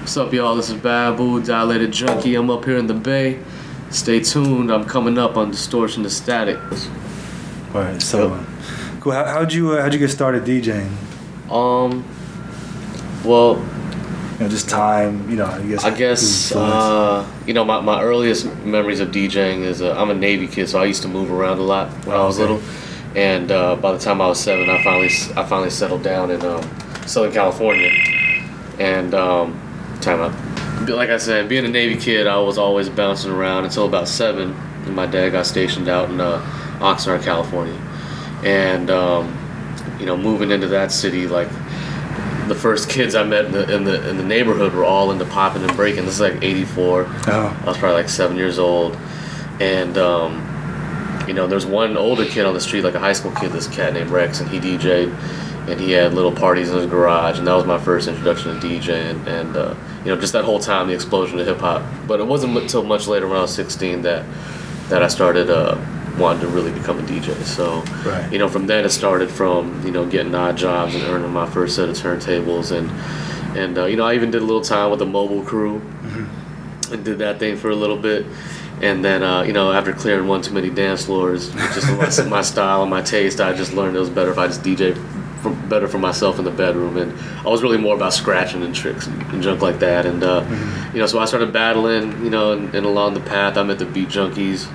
What's up, y'all? This is Babu, Dilated Junkie. I'm up here in the Bay. Stay tuned. I'm coming up on Distortion to Static. All right, so cool. How'd you get started DJing? Well, just time. I guess. My earliest memories of DJing is I'm a Navy kid, so I used to move around a lot when I was little. And by the time I was 7, I finally settled down in Southern California. And like I said, being a Navy kid, I was always bouncing around until about 7, and my dad got stationed out in Oxnard, California. And moving into that city, like the first kids I met in the neighborhood were all into popping and breaking. This is like '84. I was probably like 7 years old, and there's one older kid on the street, like a high school kid, this cat named Rex, and he DJ'd, and he had little parties in his garage, and that was my first introduction to DJing, and just that whole time, the explosion of hip hop. But it wasn't until much later, when I was 16, that I started wanting to really become a DJ. So, from then it started from getting odd jobs and earning my first set of turntables, and I even did a little time with the mobile crew, and did that thing for a little bit. And then, after clearing one too many dance floors, just my style and my taste, I just learned it was better if I just DJ better for myself in the bedroom. And I was really more about scratching and tricks and junk like that. And, so I started battling, and along the path, I met the Beat Junkies.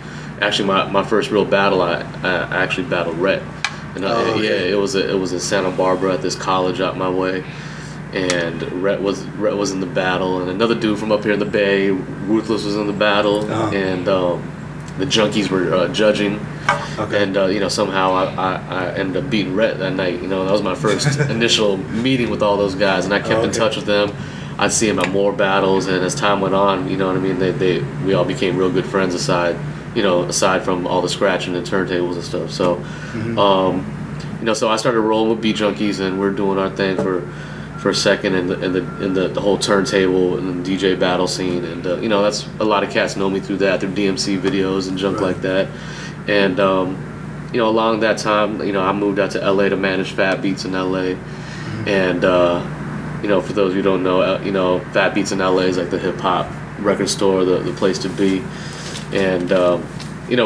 Actually, my first real battle, I actually battled Rhett. And it was in Santa Barbara at this college out my way. And Rhett was in the battle, and another dude from up here in the Bay, Ruthless, was in the battle, and the Junkies were judging, and somehow I ended up beating Rhett that night. That was my first initial meeting with all those guys, and I kept in touch with them. I'd see them at more battles, and as time went on, we all became real good friends aside from all the scratching and turntables and stuff. So, so I started rolling with Beat Junkies, and we're doing our thing for a second in the whole turntable and the DJ battle scene, and that's a lot of cats know me through DMC videos and junk like that. And along that time, I moved out to LA to manage Fat Beats in LA, and for those who don't know, Fat Beats in LA is like the hip hop record store, the place to be. And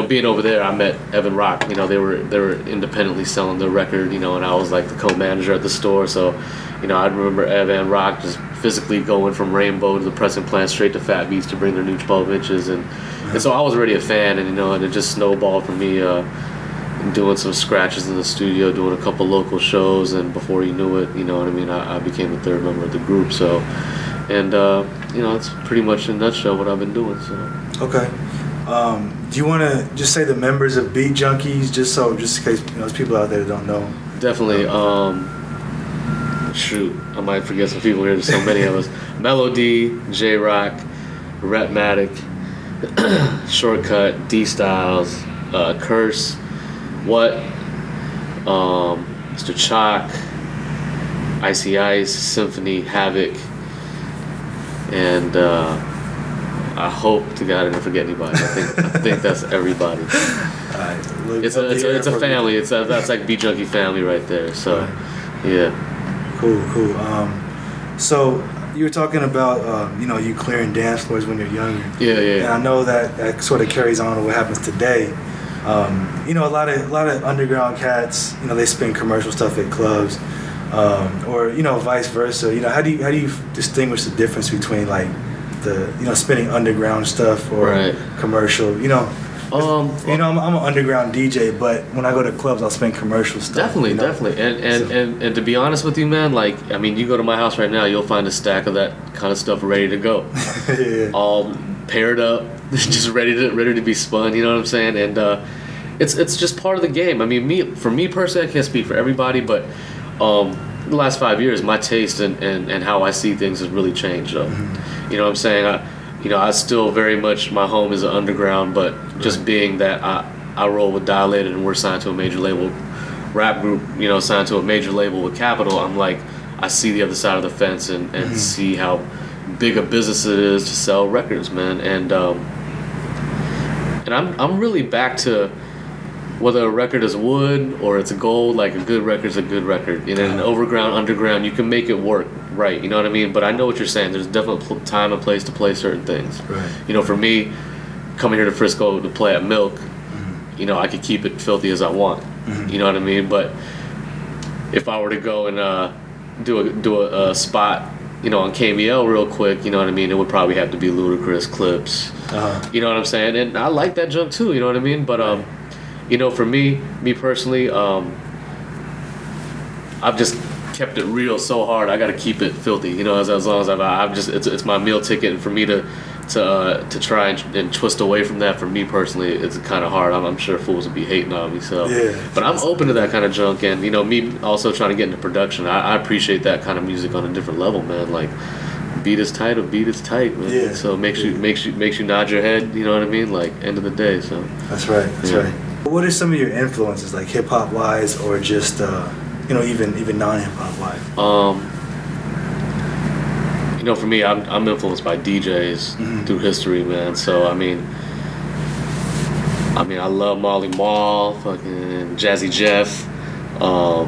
being over there, I met Evan Rock. They were independently selling the record, and I was like the co-manager at the store. So, I remember Evan Rock just physically going from Rainbow to the pressing plant straight to Fat Beats to bring their new 12 inches, and so I was already a fan, and and it just snowballed for me. Doing some scratches in the studio, doing a couple local shows, and before you knew it, I became the third member of the group. So, and that's pretty much in a nutshell what I've been doing. So. Okay. Do you want to just say the members of Beat Junkies, just in case there's people out there that don't know? Definitely. Shoot, I might forget some people here. There's so many of us. Melody, J-Rock, Rhett-Matic, Shortcut, D-Styles, Curse, What, Mr. Chalk, Icy Ice, Symphony, Havoc, and I hope to God I didn't forget anybody. I think that's everybody. It's a family. That's like Beat Junkie family right there. So, yeah. Cool. So you were talking about you clearing dance floors when you're younger. Yeah. And I know that sort of carries on to what happens today. A lot of underground cats. They spin commercial stuff at clubs, or vice versa. How do you distinguish the difference between like the spinning underground stuff or commercial? I'm an underground DJ, but when I go to clubs, I'll spin commercial stuff. Definitely. And to be honest with you, man, you go to my house right now, you'll find a stack of that kind of stuff ready to go, all paired up, just ready to be spun. You know what I'm saying? And it's just part of the game. I mean, for me personally, I can't speak for everybody, but the last 5 years, my taste and how I see things has really changed. You know what I'm saying? I still very much, my home is underground, but just being that I roll with Dilated and we're signed to a major label rap group, signed to a major label with Capital, I'm like, I see the other side of the fence and see how big a business it is to sell records, man. And I'm really back to whether a record is wood or it's gold, like a good record's a good record. And in overground, underground, you can make it work right. You know what I mean? But I know what you're saying. There's definitely time and place to play certain things. Right. You know, for me, coming here to Frisco to play at Milk, you know, I could keep it filthy as I want. You know what I mean? But if I were to go and do a spot, you know, on KBL real quick, you know what I mean, it would probably have to be Ludacris, Clips. You know what I'm saying? And I like that junk too, you know what I mean? But you know, for me personally, I've just kept it real so hard. I got to keep it filthy, you know, as long as I've just it's my meal ticket, and for me to try and twist away from that, for me personally, it's kind of hard. I'm sure fools would be hating on me. So, but I'm open to that kind of junk, and you know, me also trying to get into production. I appreciate that kind of music on a different level, man. Like, beat is tight, or beat is tight, man. Yeah. So makes you nod your head. You know what I mean? Like, end of the day. So that's right. That's right. What are some of your influences, like hip hop wise, or just you know, even non hip hop wise? You know, for me, I'm influenced by DJs through history, man. So I mean, I love Marley Marl, fucking Jazzy Jeff. I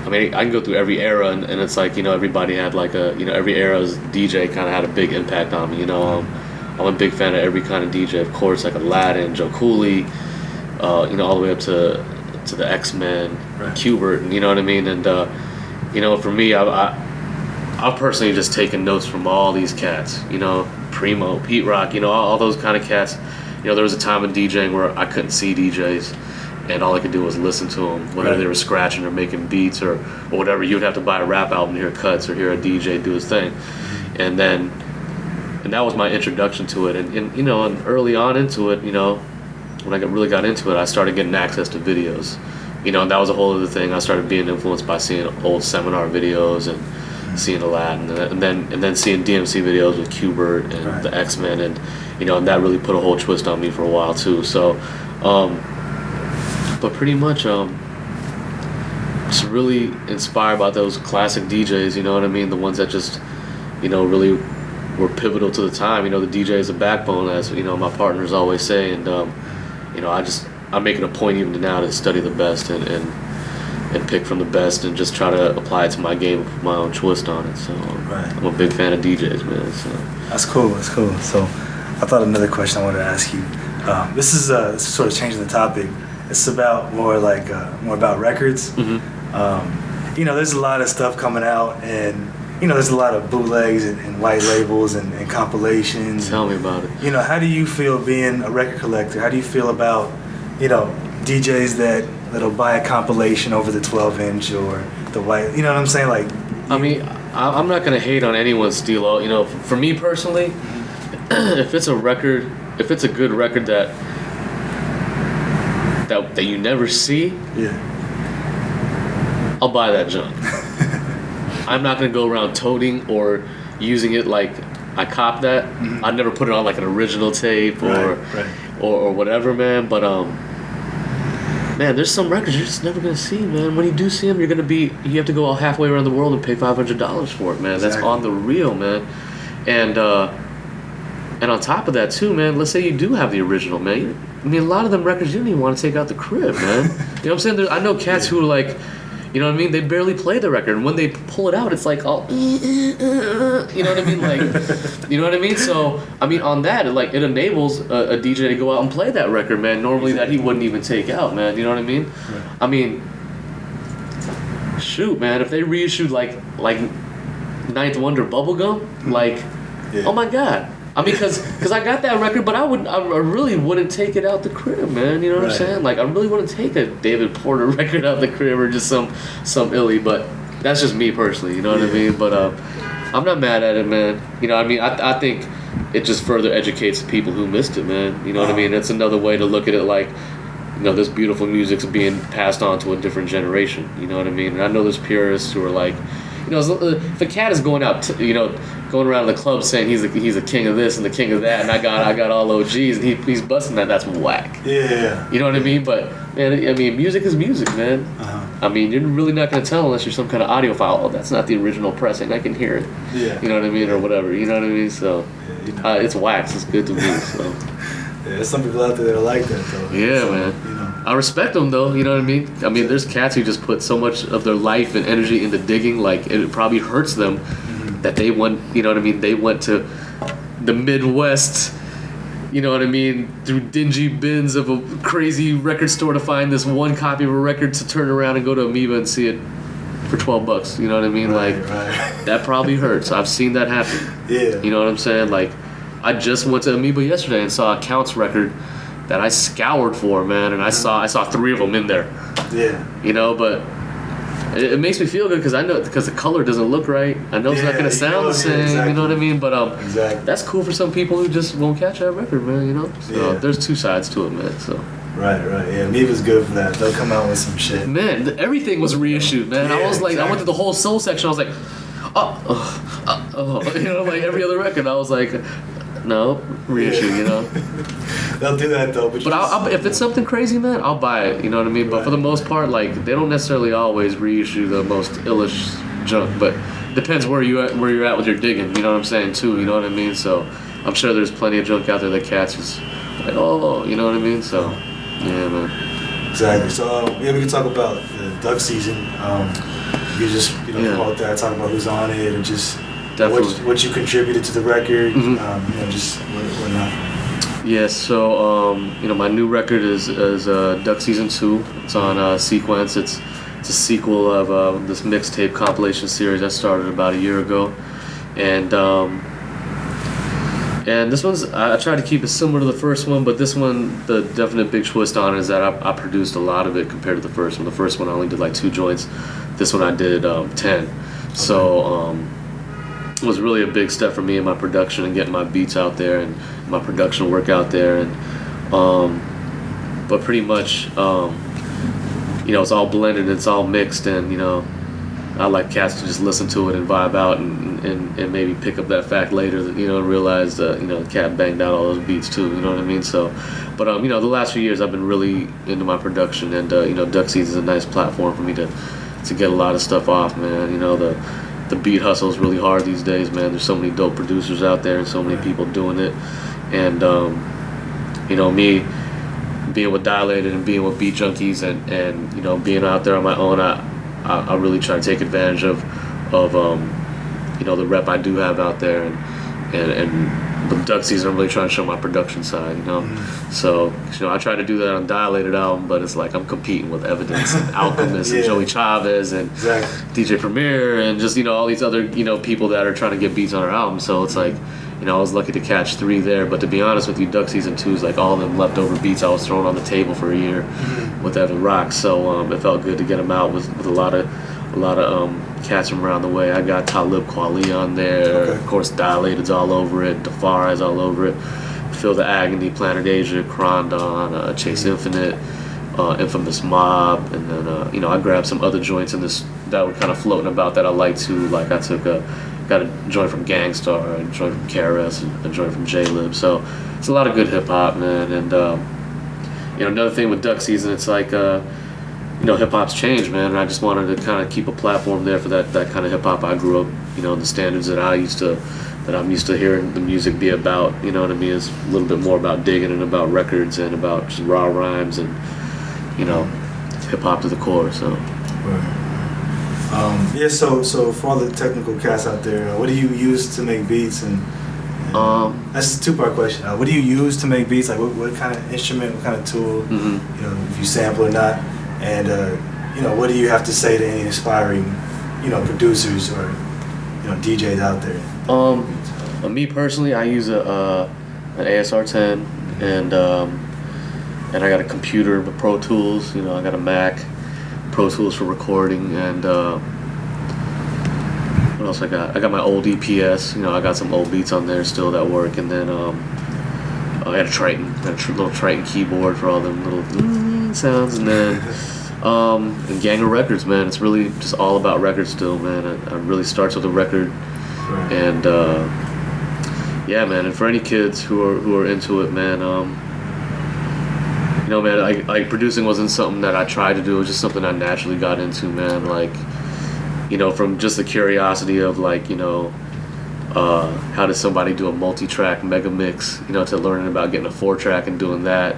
mean, I can go through every era, and it's like, you know, everybody had like every era's DJ kind of had a big impact on me. You know, I'm a big fan of every kind of DJ, of course, like Aladdin, Joe Cooley, you know, all the way up to the X-Men, right. Qbert, and you know what I mean. And you know, for me, I've personally just taken notes from all these cats, you know, Primo, Pete Rock, you know, all those kind of cats. You know, there was a time in DJing where I couldn't see DJs, and all I could do was listen to them, whether they were scratching or making beats or whatever. You'd have to buy a rap album to hear cuts or hear a DJ do his thing. And that was my introduction to it. And you know, and early on into it, you know, when I really got into it, I started getting access to videos. You know, and that was a whole other thing. I started being influenced by seeing old seminar videos and seeing Aladdin, and then seeing DMC videos with Qbert and the X-Men, and you know, and that really put a whole twist on me for a while too. So, but pretty much, just really inspired by those classic DJs. You know what I mean? The ones that just, you know, really were pivotal to the time. You know, the DJ is a backbone, as you know, my partners always say, and you know, I'm making a point even now to study the best and pick from the best and just try to apply it to my game, put my own twist on it. So I'm a big fan of DJs, man. So that's cool. That's cool. So I thought another question I wanted to ask you. This is sort of changing the topic. It's about more about records. You know, there's a lot of stuff coming out, and you know, there's a lot of bootlegs and white labels and compilations. Tell me about it. You know, how do you feel being a record collector? How do you feel about, you know, DJs that'll buy a compilation over the 12-inch or the white, you know what I'm saying? Like, I mean, I'm not gonna hate on anyone's stilo. You know, for me personally, if it's a good record that you never see, I'll buy that junk. I'm not gonna go around toting or using it like I copped that. I never put it on like an original tape or whatever, man. But man, there's some records you're just never gonna see, man. When you do see them, you have to go all halfway around the world and pay $500 for it, man. Exactly. That's on the real, man. And on top of that too, man, let's say you do have the original, man. I mean, a lot of them records you don't even want to take out the crib, man. You know what I'm saying? I know cats who are like, you know what I mean? They barely play the record, and when they pull it out, it's like all, you know what I mean? Like, you know what I mean? So, I mean, on that, it enables a DJ to go out and play that record, man. Normally, that he wouldn't even take out, man. You know what I mean? Right. I mean, shoot, man. If they reissued like Ninth Wonder Bubblegum, like, oh my God. I mean, cause I got that record, but I really wouldn't take it out the crib, man. You know what I'm saying? Like, I really wouldn't take a David Porter record out the crib or just some illy. But that's just me personally. You know what I mean? But I'm not mad at it, man. You know what I mean? I think it just further educates people who missed it, man. You know what I mean? It's another way to look at it, like, you know, this beautiful music's being passed on to a different generation. You know what I mean? And I know there's purists who are like, you know, if a cat is going out, going around the club saying he's a king of this and the king of that, and I got all OGs, and he's busting that's whack. Yeah. You know what I mean? But man, I mean, music is music, man. I mean, you're really not gonna tell unless you're some kind of audiophile. Oh, that's not the original pressing. I can hear it. Yeah. You know what I mean, or whatever. You know what I mean? So, you know. It's wax. It's good to me. So. There's some people out there that are like that, though. Yeah, so, man. You know. I respect them though, you know what I mean? I mean, there's cats who just put so much of their life and energy into digging, like it probably hurts them that they went, you know what I mean? They went to the Midwest, you know what I mean, through dingy bins of a crazy record store to find this one copy of a record to turn around and go to Amoeba and see it for $12. You know what I mean? Right, like right. that probably hurts. I've seen that happen. Yeah. You know what I'm saying? Like I just went to Amoeba yesterday and saw a Counts record that I scoured for, man, and I saw 3 of them in there. Yeah. You know, but it makes me feel good because I know because the color doesn't look right. I know it's not gonna sound the same. Exactly. You know what I mean? But exactly. that's cool for some people who just won't catch that record, man. You know, so there's 2 sides to it, man. So. Right. Yeah, Amoeba's good for that. They'll come out with some shit. Man, everything was reissued, man. I was like, exactly. I went through the whole soul section. I was like, you know, like every other record. I was like, no, reissue, you know. They'll do that though. But I'll, if it's something crazy, man, I'll buy it. You know what I mean? But for the most part, like they don't necessarily always reissue the most illish junk. But depends where you're at with your digging. You know what I'm saying too. You know what I mean? So I'm sure there's plenty of junk out there that cats just like, oh, you know what I mean? So yeah, man. Exactly. So we can talk about the duck season. You just promote that, talk about who's on it, and just what you contributed to the record. You know, just whatnot. Yeah, so my new record is Duck Season 2. It's on Sequence. It's a sequel of this mixtape compilation series I started about a year ago, and this one's I tried to keep it similar to the first one, but this one the definite big twist on it is that I produced a lot of it compared to the first one. The first one I only did like 2 joints. This one I did 10. Okay. So it was really a big step for me in my production and getting my beats out there and my production work out there, and but pretty much it's all blended, it's all mixed, and I like cats to just listen to it and vibe out and maybe pick up that fact later that and realize that the cat banged out all those beats too, you know what I mean? So but the last few years I've been really into my production, and Duck Season is a nice platform for me to get a lot of stuff off, man. The beat hustle is really hard these days, man. There's so many dope producers out there and so many people doing it. And, me being with Dilated and being with Beat Junkies and being out there on my own, I really try to take advantage of the rep I do have out there. And with Duck Season, I'm really trying to show my production side, So, I try to do that on Dilated album, but it's like I'm competing with Evidence and Alchemist and Joey Chavez and DJ Premier and just, all these other, people that are trying to get beats on our album. So it's like, I was lucky to catch 3 there. But to be honest with you, Duck Season 2 is like all them leftover beats I was throwing on the table for a year with Evan Rock. So it felt good to get them out with a lot of cats from around the way. I got Talib Kweli on there. Okay. Of course, Dilated's all over it. Defari's all over it. Feel the Agony, Planet Asia, Krondon, Chase Infinite, Infamous Mob, and then I grabbed some other joints in this that were kind of floating about that I like too. Like I got a joint from Gangstar, a joint from KRS, a joint from J-Lib. So it's a lot of good hip hop, man. And another thing with Duck Season, it's like hip hop's changed, man, and I just wanted to kind of keep a platform there for that kind of hip hop I grew up, the standards that I'm used to hearing the music be about, you know what I mean, is a little bit more about digging and about records and about just raw rhymes and, hip hop to the core, so. Right. So for all the technical cats out there, what do you use to make beats? And that's a 2-part question. What do you use to make beats? Like what kind of instrument, what kind of tool, if you sample or not? And what do you have to say to any aspiring, producers or DJs out there? Me personally, I use an ASR 10, and I got a computer with Pro Tools. I got a Mac, Pro Tools for recording, and what else I got? I got my old EPS. I got some old beats on there still that work, and then I had a Triton, little Triton keyboard for all them little sounds, and then and Gang of Records, man. It's really just all about records still, man. It really starts with a record, and man. And for any kids who are into it, man, man, like producing wasn't something that I tried to do. It was just something I naturally got into, man. Like, from just the curiosity of like, how does somebody do a multi-track mega mix, to learning about getting a 4-track and doing that,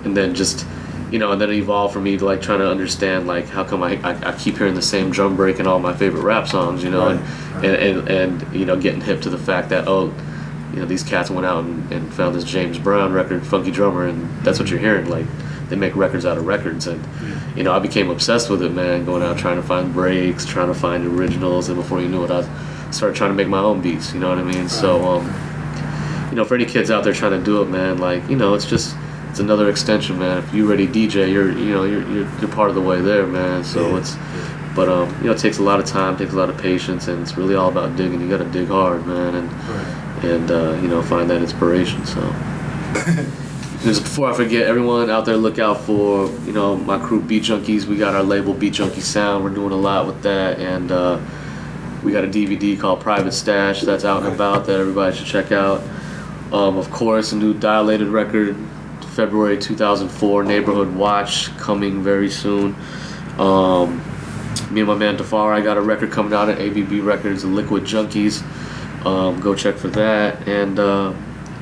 and then just and then it evolved for me to like trying to understand like how come I keep hearing the same drum break in all my favorite rap songs, and getting hip to the fact that these cats went out and found this James Brown record, Funky Drummer, and that's what you're hearing. Like they make records out of records, and I became obsessed with it, man. Going out trying to find breaks, trying to find originals, and before you knew it, I started trying to make my own beats. You know what I mean? So, for any kids out there trying to do it, man, like it's another extension, man. If you ready DJ, you're part of the way there, man. So it takes a lot of time, takes a lot of patience, and it's really all about digging. You got to dig hard, man, and find that inspiration. So. Just before I forget, everyone out there, look out for my crew Beat Junkies. We got our label Beat Junkies Sound. We're doing a lot with that, and we got a DVD called Private Stash that's out and about that everybody should check out. Of course, a new Dilated record, February 2004, Neighborhood Watch, coming very soon. Me and my man Tafari, I got a record coming out at ABB Records, Liquid Junkies. Go check for that, and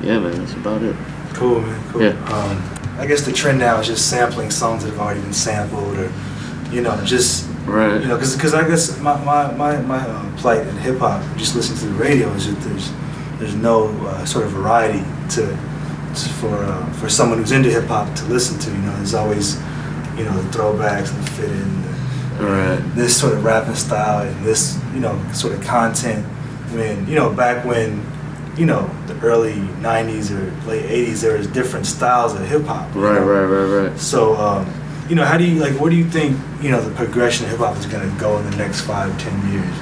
yeah, man, that's about it. Cool, man. Cool. Yeah. I guess the trend now is just sampling songs that have already been sampled, or just right. Because I guess my plight in hip hop, just listening to the radio, is that there's no sort of variety for someone who's into hip hop to listen to. There's always the throwbacks and the fit in, right. This sort of rapping style and this sort of content. When back when the early 90s or late 80s, there was different styles of hip hop. Right. So, how do you where do you think the progression of hip hop is gonna go in the next 5-10 years?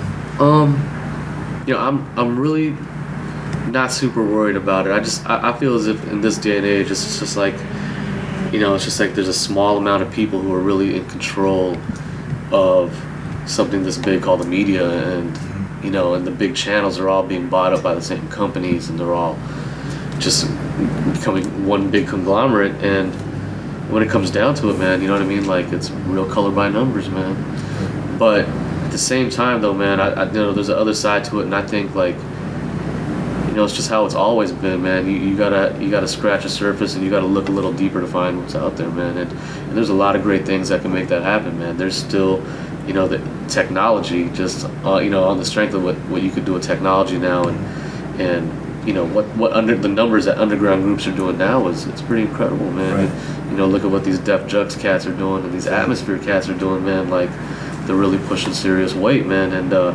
I'm really not super worried about it. I feel as if in this day and age, it's just like, there's a small amount of people who are really in control of something this big called the media, and and the big channels are all being bought up by the same companies, and they're all just becoming one big conglomerate. And when it comes down to it, man, you know what I mean? Like, it's real color by numbers, man. But at the same time, though, man, I there's the other side to it, and I think it's just how it's always been, man. You gotta scratch the surface, and you gotta look a little deeper to find what's out there, man. And there's a lot of great things that can make that happen, man. There's still the technology, just on the strength of what you could do with technology now, and what under the numbers that underground groups are doing now it's pretty incredible, man. Right. Look at what these Def Jux cats are doing, and these Atmosphere cats are doing, man. Like, they're really pushing serious weight, man. And the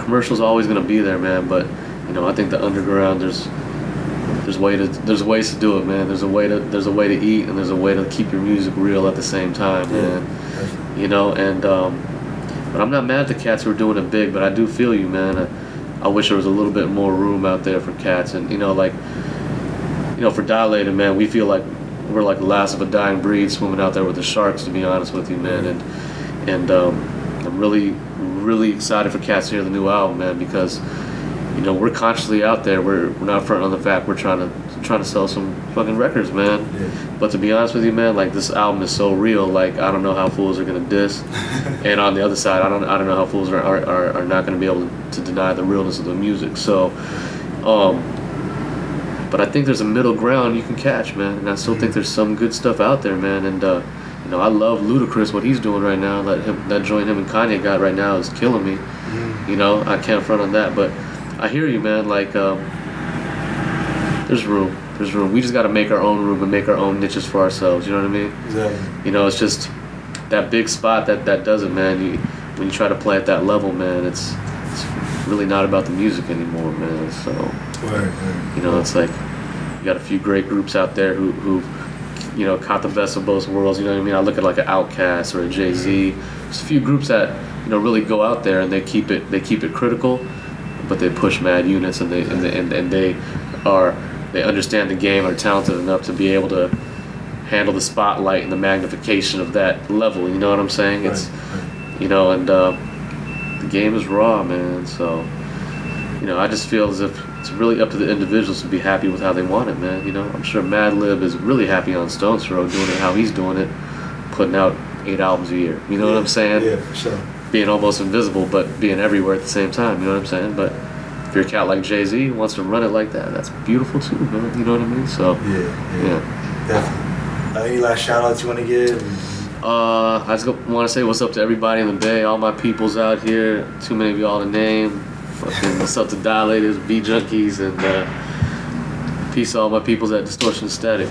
commercial's always gonna be there, man. But I think the underground, there's ways to do it, man. There's a way to eat, and there's a way to keep your music real at the same time, man. But I'm not mad at the cats who are doing it big, but I do feel you, man. I wish there was a little bit more room out there for cats, and for Dilated, man, we feel like we're like the last of a dying breed swimming out there with the sharks, to be honest with you, man. And I'm really excited for cats to hear the new album, man, because we're consciously out there. We're not fronting on the fact we're trying to sell some fucking records, man. Yeah. But to be honest with you, man, like, this album is so real. Like, I don't know how fools are gonna diss, and on the other side, I don't know how fools are not gonna be able to deny the realness of the music. So, but I think there's a middle ground you can catch, man, and I still think there's some good stuff out there, man. And I love Ludacris, what he's doing right now. That joint him and Kanye got right now is killing me. I can't front on that, but I hear you, man. Like, there's room. We just got to make our own room and make our own niches for ourselves. You know what I mean? Exactly. It's just that big spot that does it, man. When you try to play at that level, man, it's really not about the music anymore, man. So, Right. It's like you got a few great groups out there who caught the best of both worlds. You know what I mean? I look at like an Outkast or a Jay-Z. There's a few groups that really go out there and they keep it critical, but they push mad units, and they understand the game, are talented enough to be able to handle the spotlight and the magnification of that level. You know what I'm saying? Right. It's and the game is raw, man. So I just feel as if it's really up to the individuals to be happy with how they want it, man. I'm sure Madlib is really happy on Stone's Throw doing it how he's doing it, putting out 8 albums a year. You know what I'm saying? Yeah, for sure. Being almost invisible, but being everywhere at the same time. You know what I'm saying? But if you're a cat like Jay-Z who wants to run it like that, that's beautiful too, man. You know what I mean? So Yeah. Definitely. Any last shout outs you want to give? I just want to say what's up to everybody in the Bay, all my peoples out here. Too many of y'all to name. Fucking what's up to Dilators, Beat Junkies, and peace to all my peoples at Distortion Static.